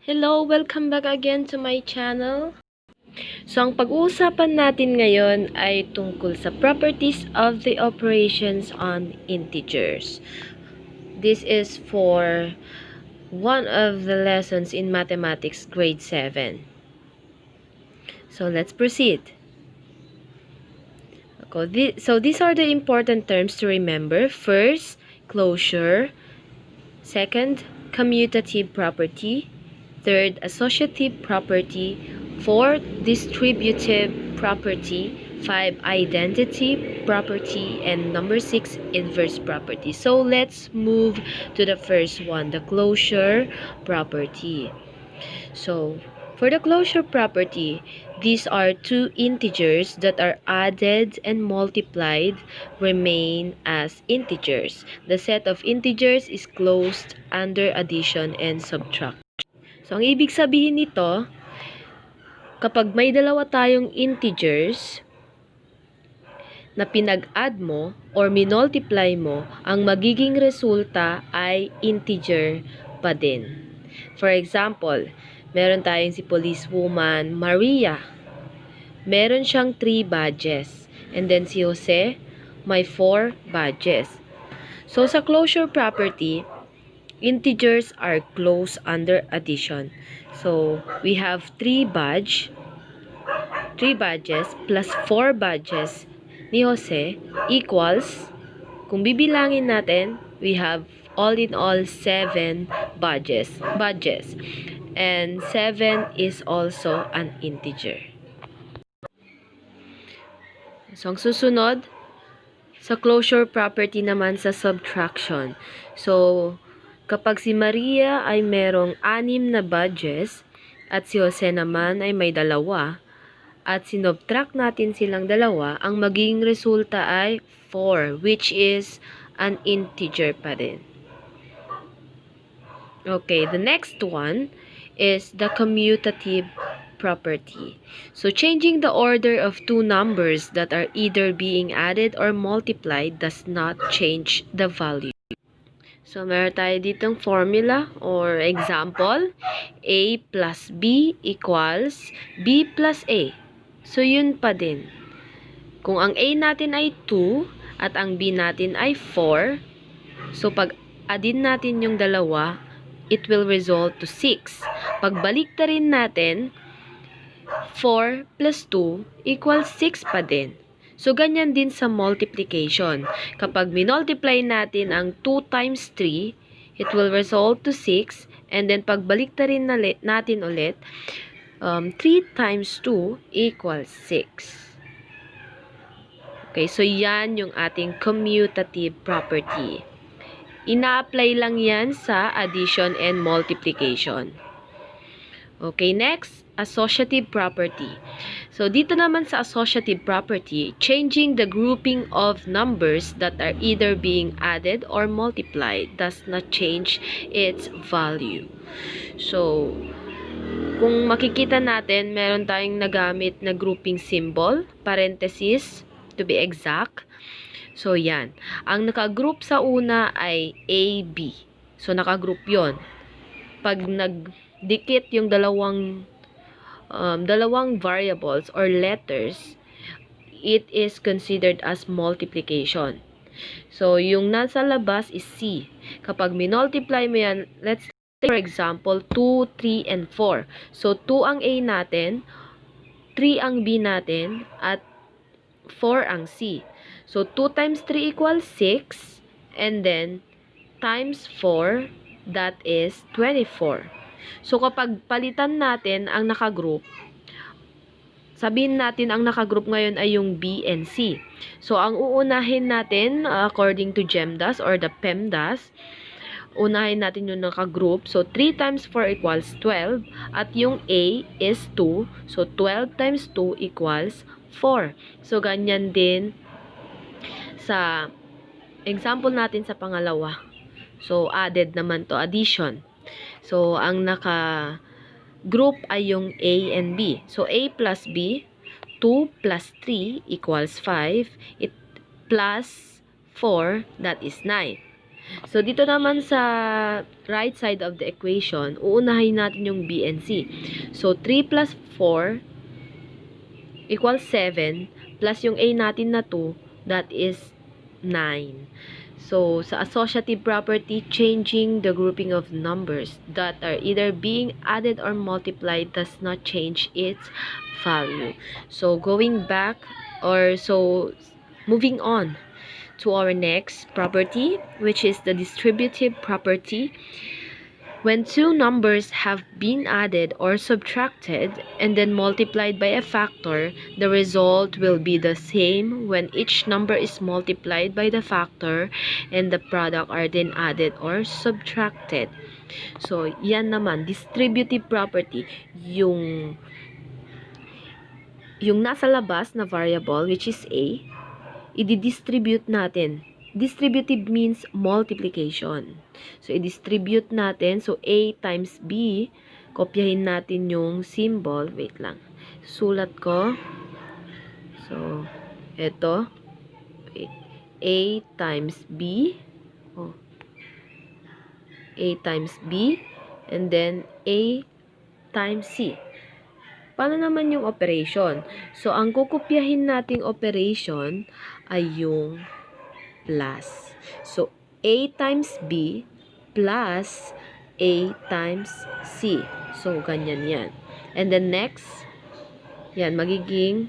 Hello! Welcome back again to my channel. So, ang pag-uusapan natin ngayon ay tungkol sa properties of the operations on integers. This is for one of the lessons in mathematics grade 7. So, let's proceed. So, these are the important terms to remember. First, closure. Second, commutative property. Third, associative property. Fourth, distributive property. 5, identity property. And number 6, inverse property. So let's move to the first one, the closure property. So for the closure property, these are two integers that are added and multiplied remain as integers. The set of integers is closed under addition and subtraction. So, ang ibig sabihin nito, kapag may dalawa tayong integers na pinag-add mo or minultiply mo, ang magiging resulta ay integer pa din. For example, meron tayong si policewoman Maria. Meron siyang 3 badges. And then si Jose, may 4 badges. So, sa closure property, integers are closed under addition. So, we have 3 badges plus 4 badges ni Jose equals, kung bibilangin natin, we have all in all 7 badges. And 7 is also an integer. So, ang susunod, sa closure property naman sa subtraction. So, kapag si Maria ay merong 6 na badges at si Jose naman ay may 2 at sinubtract natin silang 2, ang magiging resulta ay 4, which is an integer pa rin. Okay, the next one is the commutative property. So, changing the order of two numbers that are either being added or multiplied does not change the value. So, meron tayo ditong formula or example. A plus B equals B plus A. So, yun pa din. Kung ang A natin ay 2 at ang B natin ay 4, so pag adin natin yung dalawa, it will result to 6. Pagbalik na rin natin, 4 plus 2 equals 6 pa din. So, ganyan din sa multiplication. Kapag minultiply natin ang 2 times 3, it will result to 6. And then, pagbalik na rin natin ulit, 3 times 2 equals 6. Okay, so yan yung ating commutative property. Ina-apply lang yan sa addition and multiplication. Okay, next, associative property. So, dito naman sa associative property, changing the grouping of numbers that are either being added or multiplied does not change its value. So, kung makikita natin, meron tayong nagamit na grouping symbol, parenthesis, to be exact. So, yan. Ang nakagroup sa una ay A, B. So, nakagroup yon. Pag nagdikit yung dalawang variables or letters, it is considered as multiplication. So, yung nasa labas is C. Kapag minultiply mo yan, let's take for example, 2, 3, and 4. So, 2 ang A natin, 3 ang B natin, at 4 ang C. So, 2 times 3 equals 6, and then, times 4, that is 24. So, kapag palitan natin ang nakagroup, sabihin natin ang nakagroup ngayon ay yung B and C. So, ang uunahin natin, according to GEMDAS or the PEMDAS, unahin natin yung nakagroup. So, 3 times 4 equals 12. At yung A is 2. So, 12 times 2 equals 4. So, ganyan din sa example natin sa pangalawa. So, added naman to, addition. So, ang naka-group ay yung A and B. So, A plus B, 2 plus 3 equals 5. It plus 4, that is 9. So, dito naman sa right side of the equation, uunahin natin yung B and C. So, 3 plus 4 equals 7 plus yung A natin na 2, that is 9. So, sa associative property, changing the grouping of numbers that are either being added or multiplied does not change its value. So, going back, moving on to our next property, which is the distributive property. When two numbers have been added or subtracted and then multiplied by a factor, the result will be the same when each number is multiplied by the factor and the product are then added or subtracted. So, yan naman, distributive property, yung nasa labas na variable, which is A, i-distribute natin. Distributive means multiplication. So, i-distribute natin. So, A times B, kopyahin natin yung symbol. Wait lang. Sulat ko. So, ito. Wait. A times B. Oh. A times B. And then, A times C. Paano naman yung operation? So, ang kukopyahin nating operation ay yung plus. So, A times B plus A times C. So, ganyan yan. And then next, yan, magiging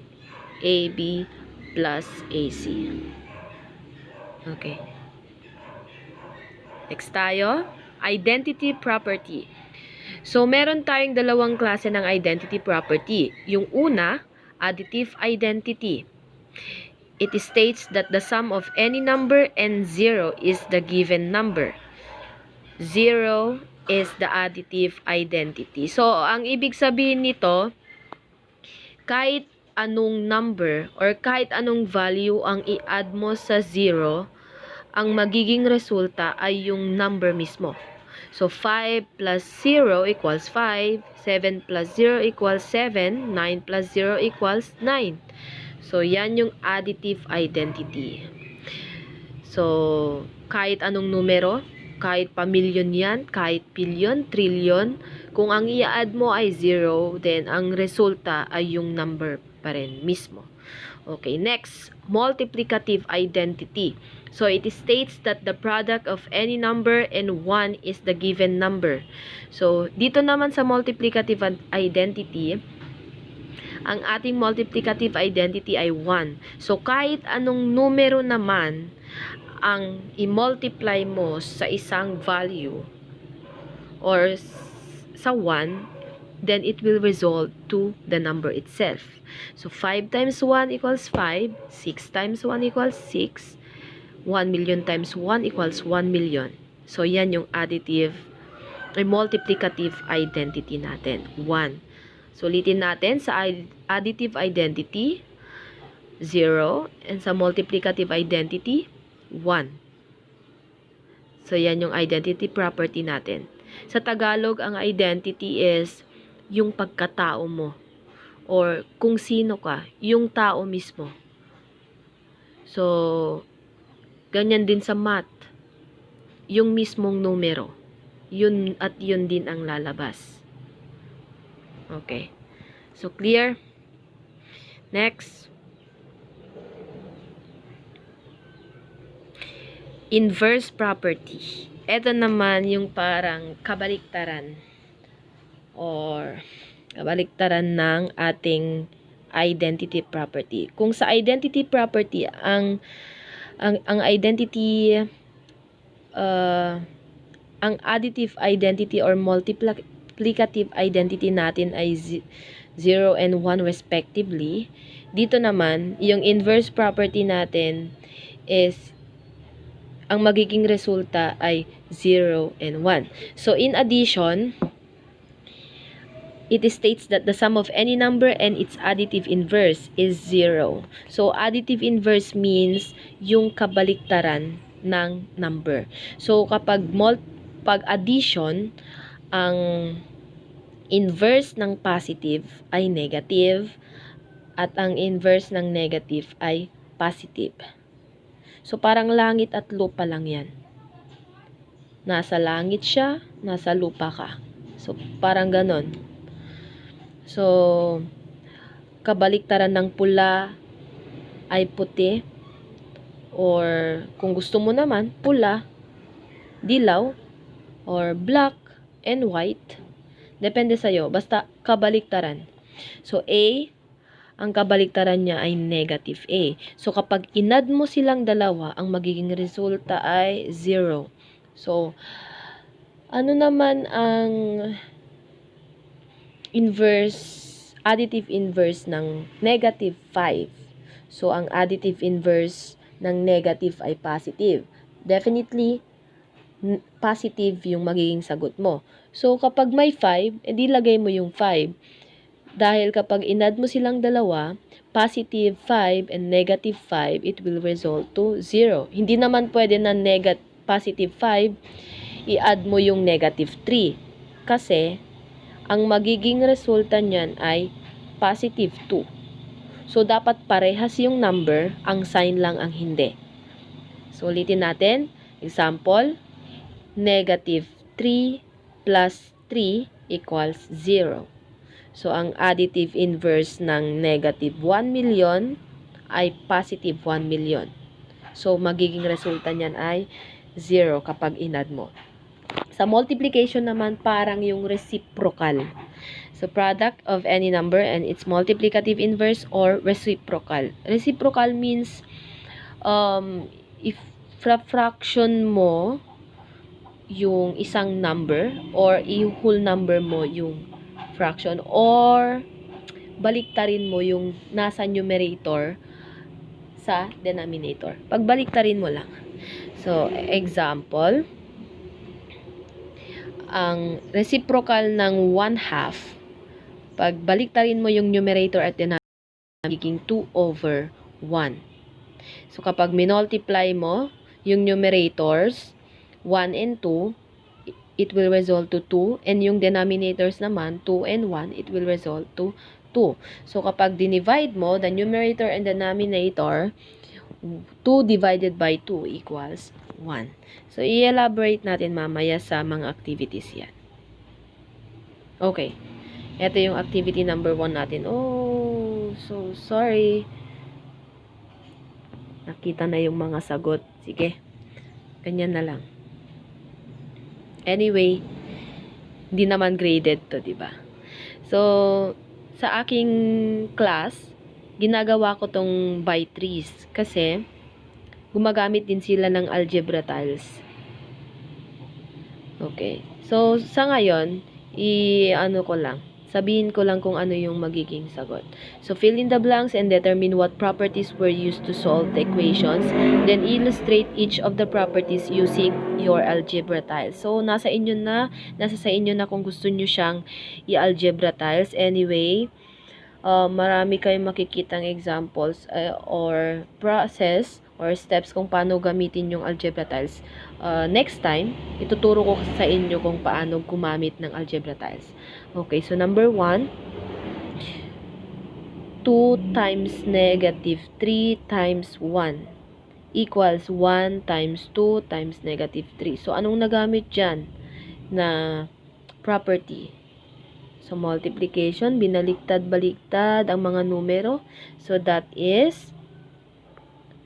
AB plus AC. Okay. Next tayo, identity property. So, meron tayong dalawang klase ng identity property. Yung una, additive identity. It states that the sum of any number and 0 is the given number. 0 is the additive identity. So, ang ibig sabihin nito, kahit anong number or kahit anong value ang i-add mo sa 0, ang magiging resulta ay yung number mismo. So, 5 plus 0 equals 5, 7 plus 0 equals 7, 9 plus 0 equals 9. So, yan yung additive identity. So, kahit anong numero, kahit pamilyon yan, kahit billion, trillion, kung ang i-add mo ay 0, then ang resulta ay yung number pa rin mismo. Okay, next, multiplicative identity. So, it states that the product of any number and 1 is the given number. So, dito naman sa multiplicative identity, ang ating multiplicative identity ay 1. So, kahit anong numero naman ang i-multiply mo sa isang value or sa 1, then it will result to the number itself. So, 5 times 1 equals 5, 6 times 1 equals 6, 1 million times 1 equals 1 million. So, yan yung additive ay multiplicative identity natin, 1. So, ulitin natin sa additive identity, 0. And sa multiplicative identity, 1. So, yan yung identity property natin. Sa Tagalog, ang identity is yung pagkatao mo. Or kung sino ka, yung tao mismo. So, ganyan din sa math. Yung mismong numero. Yun at yun din ang lalabas. Okay. So, clear? Next. Inverse property. Ito naman yung parang kabaliktaran or kabaliktaran ng ating identity property. Kung sa identity property, ang identity, ang additive identity or multiplicative identity natin ay 0 and 1 respectively. Dito naman, yung inverse property natin is ang magiging resulta ay 0 and 1. So, in addition, it states that the sum of any number and its additive inverse is 0. So, additive inverse means yung kabaliktaran ng number. So, pag addition, ang inverse ng positive ay negative at ang inverse ng negative ay positive. So, parang langit at lupa lang yan. Nasa langit siya, nasa lupa ka. So, parang ganon. So, kabaliktaran ng pula ay puti, or kung gusto mo naman, pula, dilaw, or black and white. Depende sa'yo. Basta kabaliktaran. So, A, ang kabaliktaran niya ay negative A. So, kapag inad mo silang dalawa, ang magiging resulta ay 0. So, ano naman ang additive inverse ng negative 5? So, ang additive inverse ng negative ay positive. Definitely, positive yung magiging sagot mo. So, kapag may 5, edi lagay mo yung 5. Dahil kapag inad mo silang dalawa, positive 5 and negative 5, it will result to 0. Hindi naman pwede na positive 5, i-add mo yung negative 3. Kasi, ang magiging resulta niyan ay positive 2. So, dapat parehas yung number, ang sign lang ang hindi. So, ulitin natin. Example, negative 3 plus 3 equals 0. So, ang additive inverse ng negative 1 million ay positive 1 million. So, magiging resulta niyan ay 0 kapag inad mo. Sa multiplication naman, parang yung reciprocal. So, product of any number and its multiplicative inverse or reciprocal. Reciprocal means, if fraction mo yung isang number or i-whole number mo yung fraction, or baliktarin mo yung nasa numerator sa denominator. Pagbaliktarin mo lang. So, example, ang reciprocal ng 1/2, pag baliktarin mo yung numerator at denominator, magiging 2 over 1. So, kapag minultiply mo yung numerators, 1 and 2, it will result to 2. And yung denominators naman, 2 and 1, it will result to 2. So, kapag dinivide mo, the numerator and denominator, 2 divided by 2 equals 1. So, i-elaborate natin mamaya sa mga activities yan. Okay. Ito yung activity number 1 natin. Oh, so sorry. Nakita na yung mga sagot. Sige. Ganyan na lang. Anyway, hindi naman graded to, diba? So, sa aking class, ginagawa ko tong by trees kasi gumagamit din sila ng algebra tiles. Okay. So, sa ngayon, sabihin ko lang kung ano yung magiging sagot. So, fill in the blanks and determine what properties were used to solve the equations. Then, illustrate each of the properties using your algebra tiles. So, nasa sa inyo na kung gusto nyo siyang i-algebra tiles. Anyway, marami kayong makikitang examples or process or steps kung paano gamitin yung algebra tiles. Next time, ituturo ko sa inyo kung paano gumamit ng algebra tiles. Okay, so number 1, 2 times negative 3 times 1 equals 1 times 2 times negative 3. So, anong nagamit dyan na property? So, multiplication, binaliktad-baliktad ang mga numero. So, that is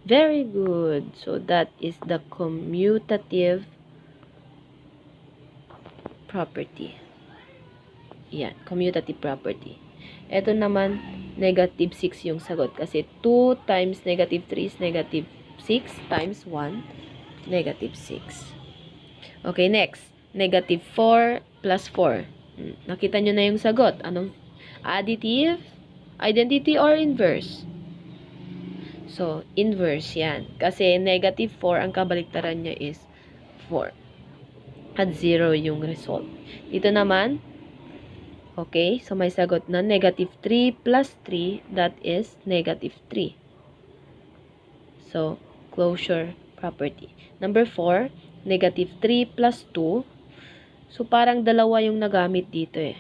very good. So, that is the commutative property. Yan, commutative property. Ito naman, negative 6 yung sagot. Kasi 2 times negative 3 is negative 6 times 1, negative 6. Okay, next. Negative 4 plus 4. Nakita nyo na yung sagot. Anong additive, identity, or inverse? So, inverse yan. Kasi negative 4, ang kabaliktaran niya is 4. At 0 yung result. Dito naman, okay, so may sagot na negative 3 plus 3, that is negative 3. So, closure property. Number 4, negative 3 plus 2. So, parang dalawa yung nagamit dito eh.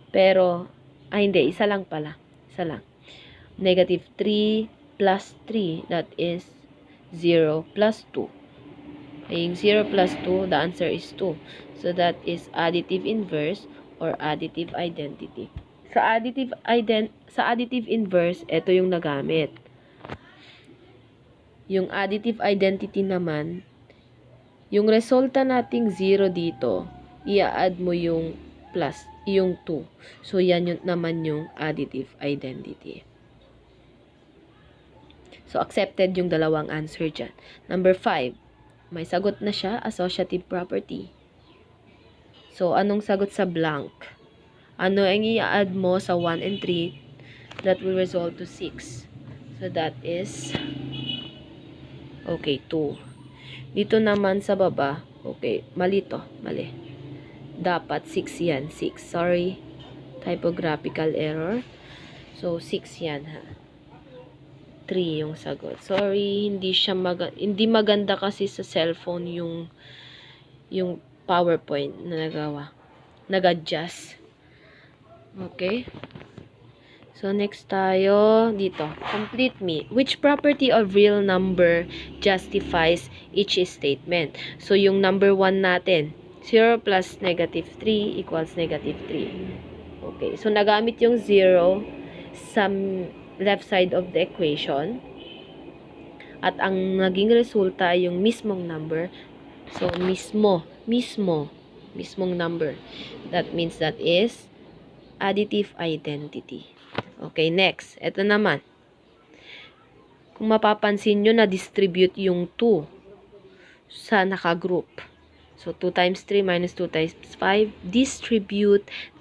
Pero, hindi, isa lang pala. Isa lang. Negative 3 plus 3, that is 0 plus 2. Ay, 0 plus 2, the answer is 2. So, that is additive inverse or additive identity. Sa additive inverse, ito yung nagamit. Yung additive identity naman, yung resulta nating 0 dito, i-add mo yung plus, yung 2. So, yan yun naman yung additive identity. So, accepted yung dalawang answer dyan. Number 5, may sagot na siya, associative property. So, anong sagot sa blank? Ano ang i-add mo sa 1 and 3 that will result to 6? So, that is, okay, 2. Dito naman sa baba, okay, mali to, mali. Dapat 6 yan, 6. Sorry, typographical error. So, 6 yan, ha. 3 yung sagot. Sorry, hindi maganda kasi sa cellphone yung PowerPoint na nag-adjust. Okay? So, next tayo dito. Complete me. Which property of real number justifies each statement? So, yung number 1 natin, 0 plus negative 3 equals negative 3. Okay. So, nagamit yung 0 sa left side of the equation. At ang naging resulta ay yung mismong number. So, mismong number. That means that is additive identity. Okay, next. Ito naman. Kung mapapansin nyo, na-distribute yung 2 sa nakagroup. So, 2 times 3 minus 2 times 5.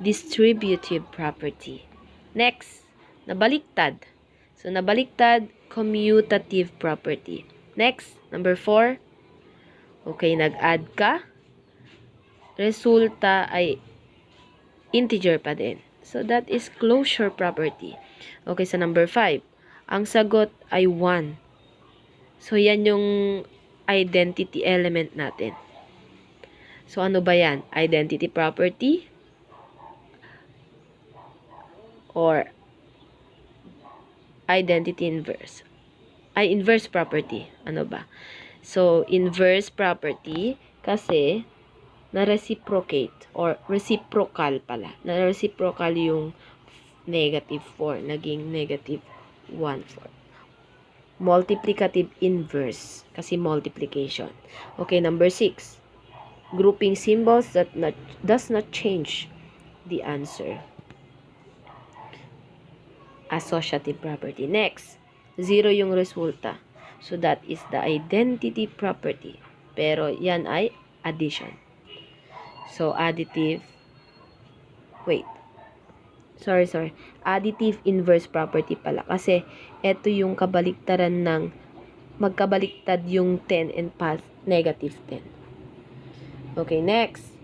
Distributive property. Next, nabaliktad. So, nabaliktad, commutative property. Next, number 4. Okay, nag-add ka. Resulta ay integer pa din. So, that is closure property. Okay, sa number 5. Ang sagot ay 1. So, yan yung identity element natin. So, ano ba yan? Identity property? Or identity inverse? Ay, inverse property. Ano ba? So, inverse property kasi na-reciprocate or reciprocal pala. Na-reciprocal yung negative 4. Naging negative 1/4. Multiplicative inverse kasi multiplication. Okay, number 6. Grouping symbols that does not change the answer. Associative property. Next, 0 yung resulta. So, that is the identity property. Pero, yan ay addition. So, additive. Wait. Sorry. Additive inverse property pala. Kasi, ito yung kabaliktaran ng magkabaliktad yung 10 and past negative 10. Okay, next.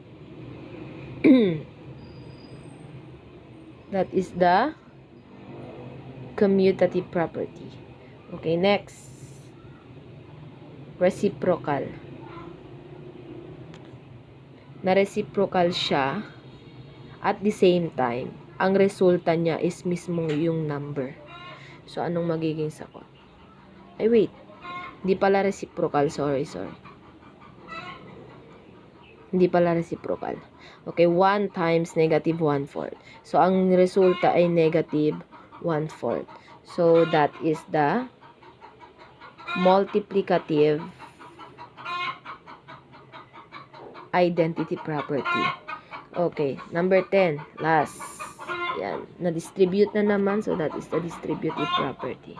That is the commutative property. Okay, next. Reciprocal. Na-reciprocal siya at the same time, ang resulta niya is mismong yung number. So, anong magiging sagot? Ay, wait. Hindi pala reciprocal. Sorry. Hindi pala reciprocal. Okay, 1 times negative 1/4. So, ang resulta ay negative 1/4. So, that is the multiplicative identity property. Okay, number 10. Last. Yan. Na-distribute na naman. So, that is the distributive property.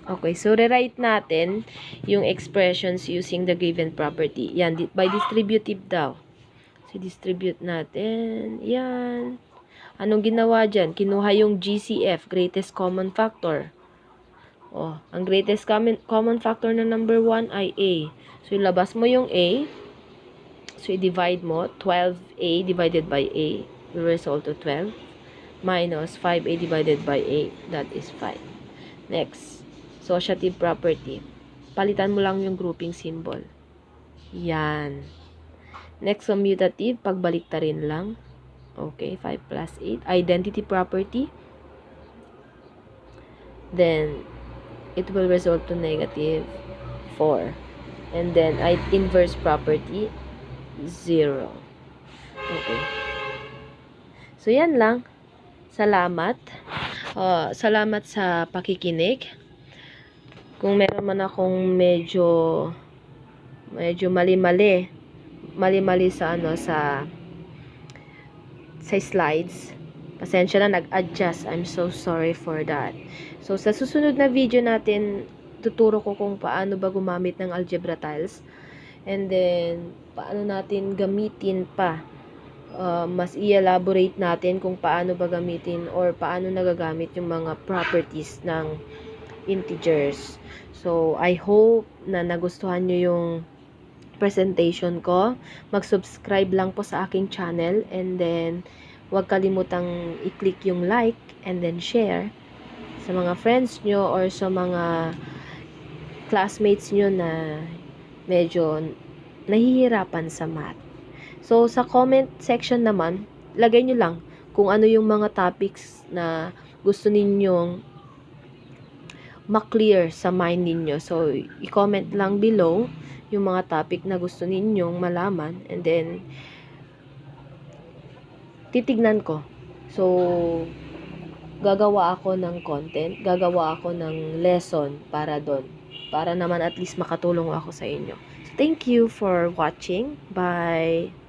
Okay, so rewrite natin yung expressions using the given property. Yan, by distributive daw. So, distribute natin. Yan. Anong ginawa dyan? Kinuha yung GCF, greatest common factor. Oh, ang greatest common factor na number 1 ay A. So, ilabas mo yung A. So, i-divide mo. 12A divided by A will result to 12. Minus 5A divided by A. That is 5. Next. Associative property. Palitan mo lang yung grouping symbol. Yan. Next, commutative. Pagbaliktarin lang. Okay, 5 plus 8. Identity property. Then, it will result to negative 4. And then, inverse property, 0. Okay. So, yan lang. Salamat. Salamat sa pakikinig. Kung meron man akong medyo mali-mali sa slides, pasensya na, nag-adjust. I'm so sorry for that. So, sa susunod na video natin, tuturo ko kung paano ba gumamit ng algebra tiles. And then, paano natin gamitin pa. Mas i-elaborate natin kung paano ba gamitin or paano nagagamit yung mga properties ng integers. So, I hope na nagustuhan nyo yung presentation ko. Mag-subscribe lang po sa aking channel, and then huwag kalimutang i-click yung like and then share sa mga friends nyo or sa mga classmates nyo na medyo nahihirapan sa math. So, sa comment section naman, lagay nyo lang kung ano yung mga topics na gusto ninyong ma-clear sa mind ninyo. So, i-comment lang below yung mga topic na gusto ninyong malaman, and then titignan ko. So, gagawa ako ng content, gagawa ako ng lesson para doon, para naman at least makatulong ako sa inyo. So, thank you for watching. Bye!